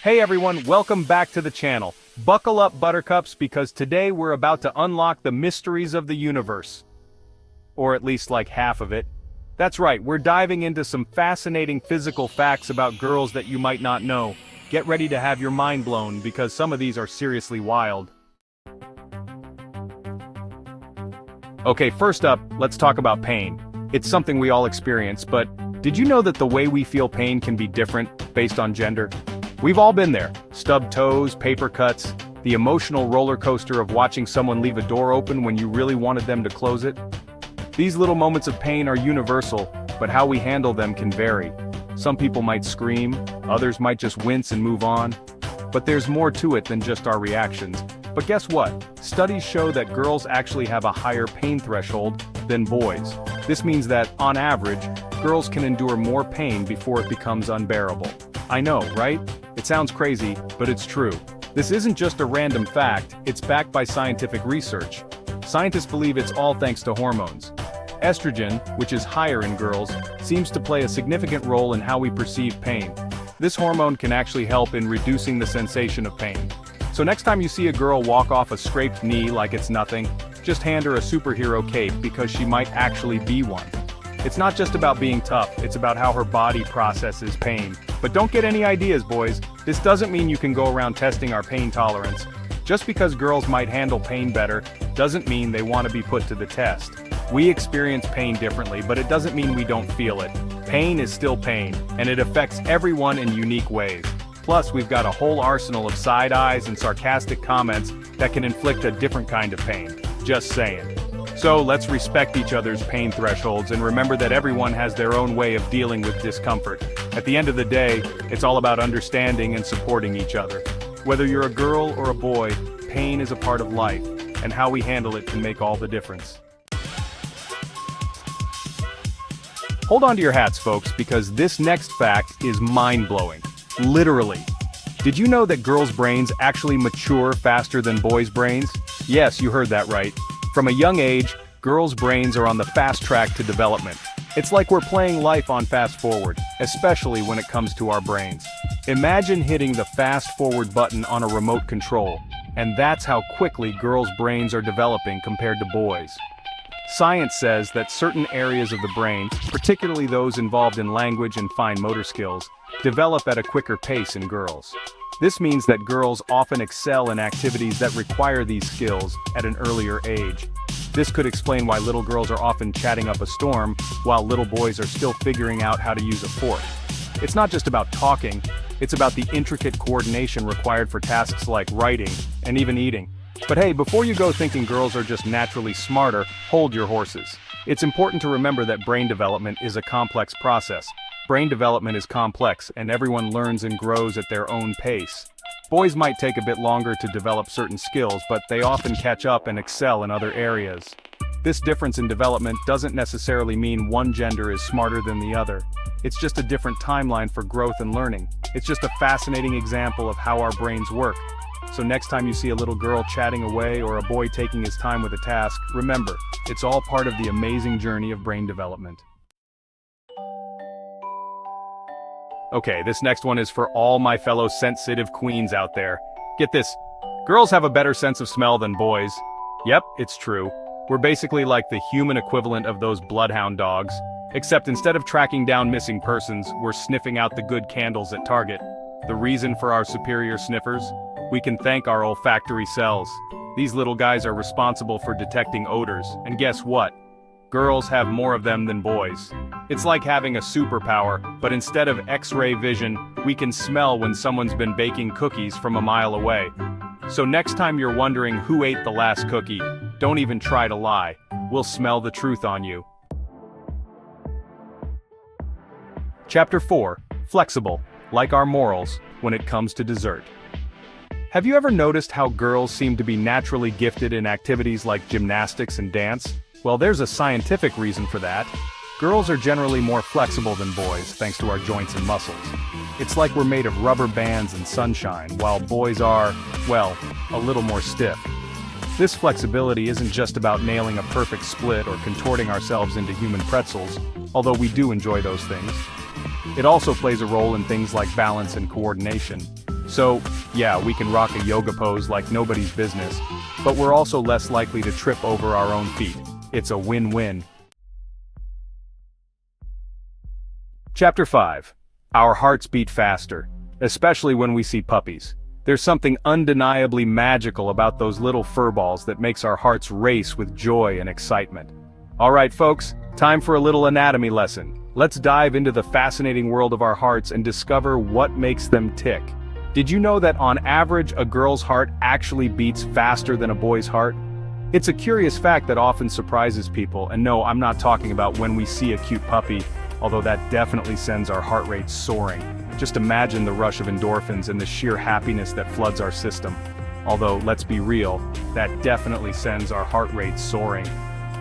Hey everyone, welcome back to the channel. Buckle up, buttercups, because today we're about to unlock the mysteries of the universe. Or at least like half of it. That's right, we're diving into some fascinating physical facts about girls that you might not know. Get ready to have your mind blown, because some of these are seriously wild. Okay, first up, let's talk about pain. It's something we all experience, but did you know that the way we feel pain can be different based on gender? We've all been there. Stubbed toes, paper cuts, the emotional roller coaster of watching someone leave a door open when you really wanted them to close it. These little moments of pain are universal, but how we handle them can vary. Some people might scream, others might just wince and move on. But there's more to it than just our reactions. But guess what? Studies show that girls actually have a higher pain threshold than boys. This means that, on average, girls can endure more pain before it becomes unbearable. I know, right? It sounds crazy, but it's true. This isn't just a random fact, it's backed by scientific research. Scientists believe it's all thanks to hormones. Estrogen, which is higher in girls, seems to play a significant role in how we perceive pain. This hormone can actually help in reducing the sensation of pain. So next time you see a girl walk off a scraped knee like it's nothing, just hand her a superhero cape because she might actually be one. It's not just about being tough, it's about how her body processes pain. But don't get any ideas, boys. This doesn't mean you can go around testing our pain tolerance. Just because girls might handle pain better, doesn't mean they want to be put to the test. We experience pain differently, but it doesn't mean we don't feel it. Pain is still pain, and it affects everyone in unique ways. Plus, we've got a whole arsenal of side eyes and sarcastic comments that can inflict a different kind of pain. Just saying. So let's respect each other's pain thresholds and remember that everyone has their own way of dealing with discomfort. At the end of the day, it's all about understanding and supporting each other. Whether you're a girl or a boy, pain is a part of life, and how we handle it can make all the difference. Hold on to your hats, folks, because this next fact is mind-blowing. Literally. Did you know that girls' brains actually mature faster than boys' brains? Yes, you heard that right. From a young age, girls' brains are on the fast track to development. It's like we're playing life on fast forward, especially when it comes to our brains. Imagine hitting the fast forward button on a remote control, and that's how quickly girls' brains are developing compared to boys. Science says that certain areas of the brain, particularly those involved in language and fine motor skills, develop at a quicker pace in girls. This means that girls often excel in activities that require these skills at an earlier age. This could explain why little girls are often chatting up a storm, while little boys are still figuring out how to use a fork. It's not just about talking, it's about the intricate coordination required for tasks like writing and even eating. But hey, before you go thinking girls are just naturally smarter, hold your horses. It's important to remember that brain development is a complex process. Brain development is complex, and everyone learns and grows at their own pace. Boys might take a bit longer to develop certain skills, but they often catch up and excel in other areas. This difference in development doesn't necessarily mean one gender is smarter than the other. It's just a different timeline for growth and learning. It's just a fascinating example of how our brains work. So next time you see a little girl chatting away or a boy taking his time with a task, remember, it's all part of the amazing journey of brain development. Okay, this next one is for all my fellow sensitive queens out there. Get this, girls have a better sense of smell than boys. Yep, it's true. We're basically like the human equivalent of those bloodhound dogs, except instead of tracking down missing persons, we're sniffing out the good candles at Target. The reason for our superior sniffers? We can thank our olfactory cells. These little guys are responsible for detecting odors, and guess what? Girls have more of them than boys. It's like having a superpower, but instead of X-ray vision, we can smell when someone's been baking cookies from a mile away. So next time you're wondering who ate the last cookie, don't even try to lie. We'll smell the truth on you. Chapter 4. Flexible, like our morals, when it comes to dessert. Have you ever noticed how girls seem to be naturally gifted in activities like gymnastics and dance? Well, there's a scientific reason for that. Girls are generally more flexible than boys, thanks to our joints and muscles. It's like we're made of rubber bands and sunshine, while boys are, well, a little more stiff. This flexibility isn't just about nailing a perfect split or contorting ourselves into human pretzels, although we do enjoy those things. It also plays a role in things like balance and coordination. So, yeah, we can rock a yoga pose like nobody's business, but we're also less likely to trip over our own feet. It's a win-win. Chapter 5. Our hearts beat faster, especially when we see puppies. There's something undeniably magical about those little furballs that makes our hearts race with joy and excitement. Alright folks, time for a little anatomy lesson. Let's dive into the fascinating world of our hearts and discover what makes them tick. Did you know that on average a girl's heart actually beats faster than a boy's heart? It's a curious fact that often surprises people, and no, I'm not talking about when we see a cute puppy, although that definitely sends our heart rate soaring. Just imagine the rush of endorphins and the sheer happiness that floods our system. Although, let's be real, that definitely sends our heart rate soaring.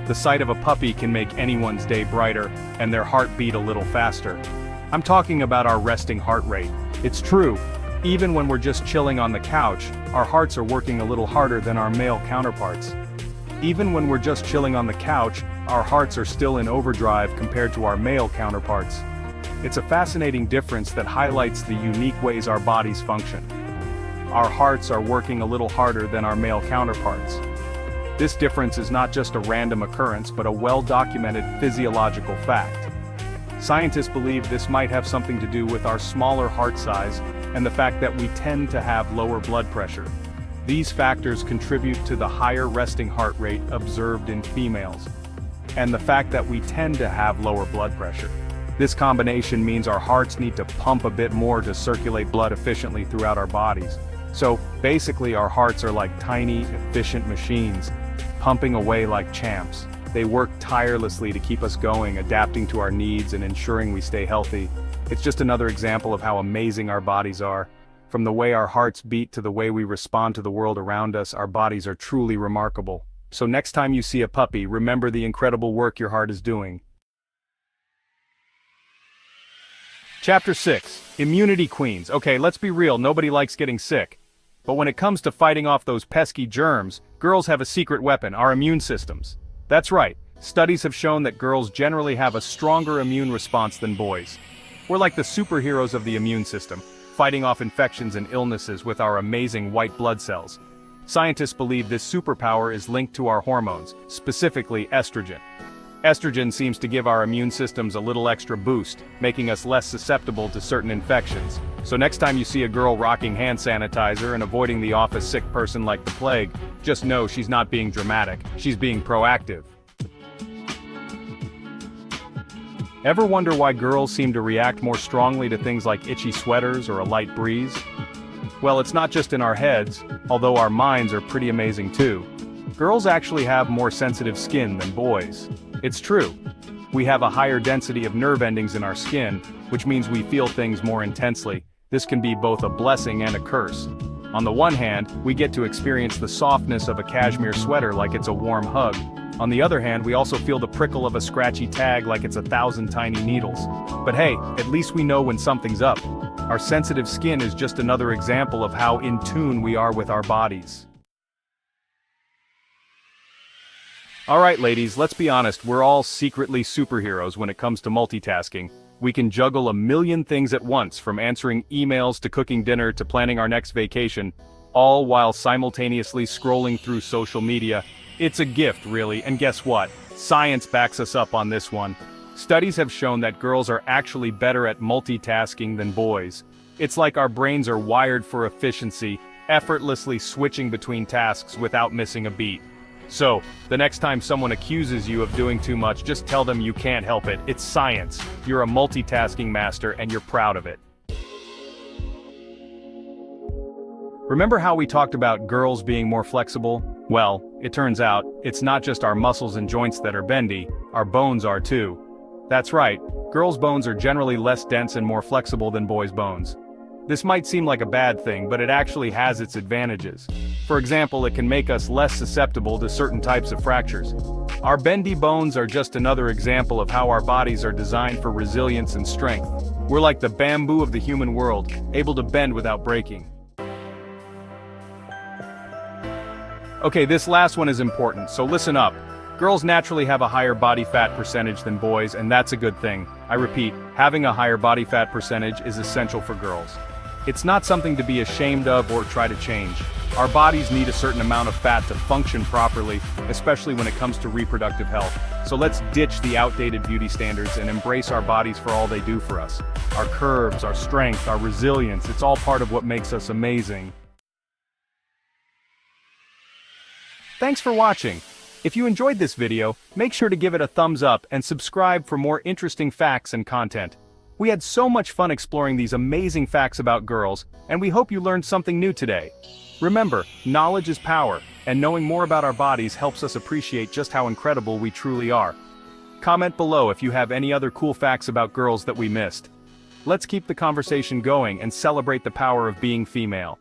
The sight of a puppy can make anyone's day brighter, and their heart beat a little faster. I'm talking about our resting heart rate. It's true, even when we're just chilling on the couch, our hearts are working a little harder than our male counterparts. Even when we're just chilling on the couch, our hearts are still in overdrive compared to our male counterparts. It's a fascinating difference that highlights the unique ways our bodies function. Our hearts are working a little harder than our male counterparts. This difference is not just a random occurrence but a well-documented physiological fact. Scientists believe this might have something to do with our smaller heart size and the fact that we tend to have lower blood pressure. These factors contribute to the higher resting heart rate observed in females, and the fact that we tend to have lower blood pressure. This combination means our hearts need to pump a bit more to circulate blood efficiently throughout our bodies. So, basically our hearts are like tiny, efficient machines, pumping away like champs. They work tirelessly to keep us going, adapting to our needs and ensuring we stay healthy. It's just another example of how amazing our bodies are. From the way our hearts beat to the way we respond to the world around us, our bodies are truly remarkable. So next time you see a puppy, remember the incredible work your heart is doing. Chapter 6. Immunity Queens. Okay, let's be real, nobody likes getting sick. But when it comes to fighting off those pesky germs, girls have a secret weapon, our immune systems. That's right, studies have shown that girls generally have a stronger immune response than boys. We're like the superheroes of the immune system, fighting off infections and illnesses with our amazing white blood cells. Scientists believe this superpower is linked to our hormones, specifically estrogen. Estrogen seems to give our immune systems a little extra boost, making us less susceptible to certain infections. So next time you see a girl rocking hand sanitizer and avoiding the office sick person like the plague, just know she's not being dramatic, she's being proactive. Ever wonder why girls seem to react more strongly to things like itchy sweaters or a light breeze? Well, it's not just in our heads, although our minds are pretty amazing too. Girls actually have more sensitive skin than boys. It's true. We have a higher density of nerve endings in our skin, which means we feel things more intensely. This can be both a blessing and a curse. On the one hand, we get to experience the softness of a cashmere sweater like it's a warm hug. On the other hand, we also feel the prickle of a scratchy tag like it's 1,000 tiny needles. But hey, at least we know when something's up. Our sensitive skin is just another example of how in tune we are with our bodies. Alright ladies, let's be honest, we're all secretly superheroes when it comes to multitasking. We can juggle a million things at once, from answering emails to cooking dinner to planning our next vacation, all while simultaneously scrolling through social media. It's a gift, really, and guess what? Science backs us up on this one. Studies have shown that girls are actually better at multitasking than boys. It's like our brains are wired for efficiency, effortlessly switching between tasks without missing a beat. So, the next time someone accuses you of doing too much, just tell them you can't help it. It's science. You're a multitasking master and you're proud of it. Remember how we talked about girls being more flexible? Well, it turns out, it's not just our muscles and joints that are bendy, our bones are too. That's right, girls' bones are generally less dense and more flexible than boys' bones. This might seem like a bad thing, but it actually has its advantages. For example, it can make us less susceptible to certain types of fractures. Our bendy bones are just another example of how our bodies are designed for resilience and strength. We're like the bamboo of the human world, able to bend without breaking. Okay, this last one is important, so listen up. Girls naturally have a higher body fat percentage than boys, and that's a good thing. I repeat, having a higher body fat percentage is essential for girls. It's not something to be ashamed of or try to change. Our bodies need a certain amount of fat to function properly, especially when it comes to reproductive health. So let's ditch the outdated beauty standards and embrace our bodies for all they do for us. Our curves, our strength, our resilience, it's all part of what makes us amazing. Thanks for watching. If you enjoyed this video, make sure to give it a thumbs up and subscribe for more interesting facts and content. We had so much fun exploring these amazing facts about girls, and we hope you learned something new today. Remember, knowledge is power, and knowing more about our bodies helps us appreciate just how incredible we truly are. Comment below if you have any other cool facts about girls that we missed. Let's keep the conversation going and celebrate the power of being female.